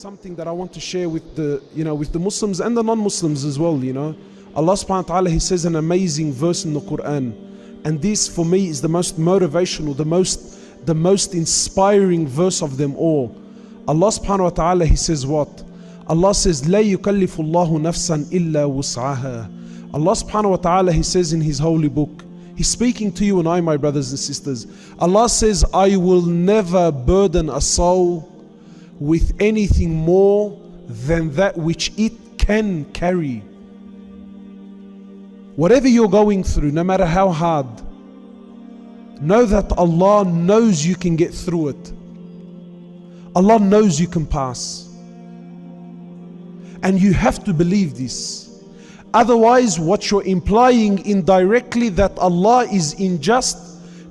Something that I want to share with the, with the Muslims and the non-Muslims as well, Allah subhanahu wa ta'ala, He says an amazing verse in the Quran. And this for me is the most motivational, the most inspiring verse of them all. Allah subhanahu wa ta'ala, He says what? Allah says, لا يكلف الله نفسا إلا وسعها. Allah subhanahu wa ta'ala, He says in His holy book, He's speaking to you and I, my brothers and sisters. Allah says, I will never burden a soul with anything more than that which it can carry. Whatever you're going through, no matter how hard, know that Allah knows you can get through it. Allah knows you can pass. And you have to believe this. Otherwise, what you're implying indirectly, that Allah is unjust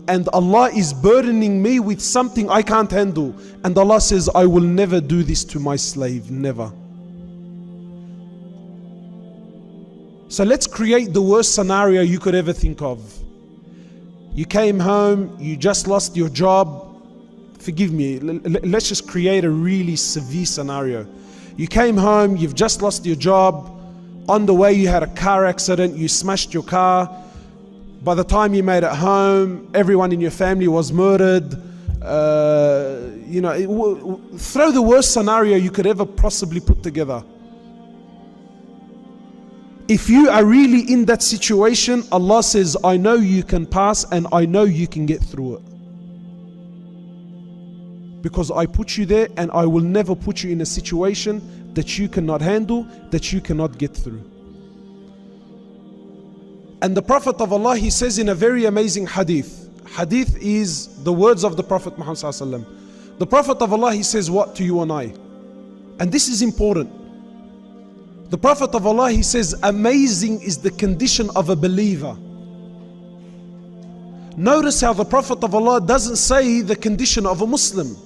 and Allah is burdening me with something I can't handle. And Allah says, I will never do this to my slave, never. So let's create the worst scenario you could ever think of. You came home, you just lost your job. Forgive me, let's just create a really severe scenario. You came home, you've just lost your job. On the way you had a car accident, you smashed your car. By the time you made it home, everyone in your family was murdered. Throw the worst scenario you could ever possibly put together. If you are really in that situation, Allah says, I know you can pass and I know you can get through it. Because I put you there and I will never put you in a situation that you cannot handle, that you cannot get through. And the Prophet of Allah, he says in a very amazing hadith. Hadith is the words of the Prophet Muhammad sallallahu alaihi wasallam. The Prophet of Allah, he says what to you and I? And this is important. The Prophet of Allah, he says, amazing is the condition of a believer. Notice how the Prophet of Allah doesn't say the condition of a Muslim.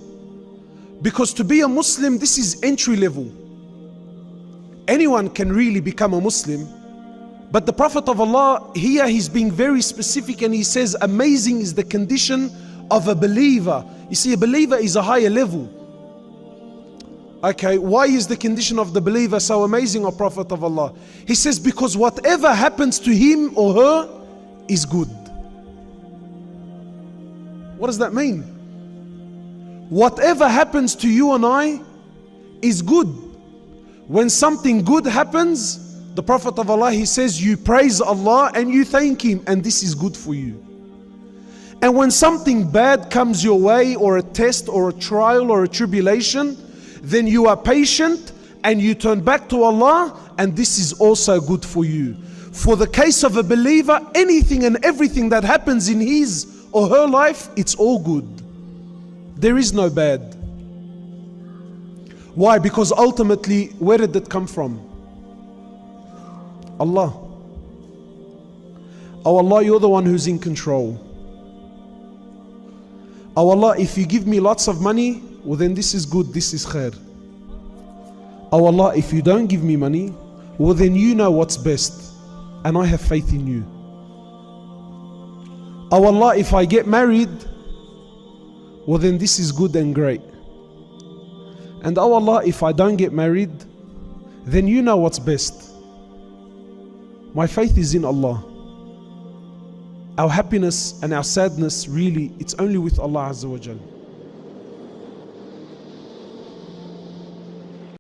Because to be a Muslim, this is entry level. Anyone can really become a Muslim. But the Prophet of Allah, here he's being very specific and he says, amazing is the condition of a believer. You see, a believer is a higher level. Okay, why is the condition of the believer so amazing, O Prophet of Allah? He says, because whatever happens to him or her is good. What does that mean? Whatever happens to you and I is good. When something good happens, the Prophet of Allah, he says, you praise Allah and you thank Him, and this is good for you. And when something bad comes your way, or a test or a trial or a tribulation, then you are patient and you turn back to Allah, and this is also good for you. For the case of a believer, anything and everything that happens in his or her life, it's all good. There is no bad. Why? Because ultimately, where did that come from? Allah. Oh Allah, you're the one who's in control. Oh Allah, if you give me lots of money, well then this is good, this is khair. Oh Allah, if you don't give me money, well then you know what's best, and I have faith in you. Oh Allah, if I get married, well then this is good and great. And oh Allah, if I don't get married, then you know what's best. My faith is in Allah. Our happiness and our sadness, really, it's only with Allah Azza wa Jal.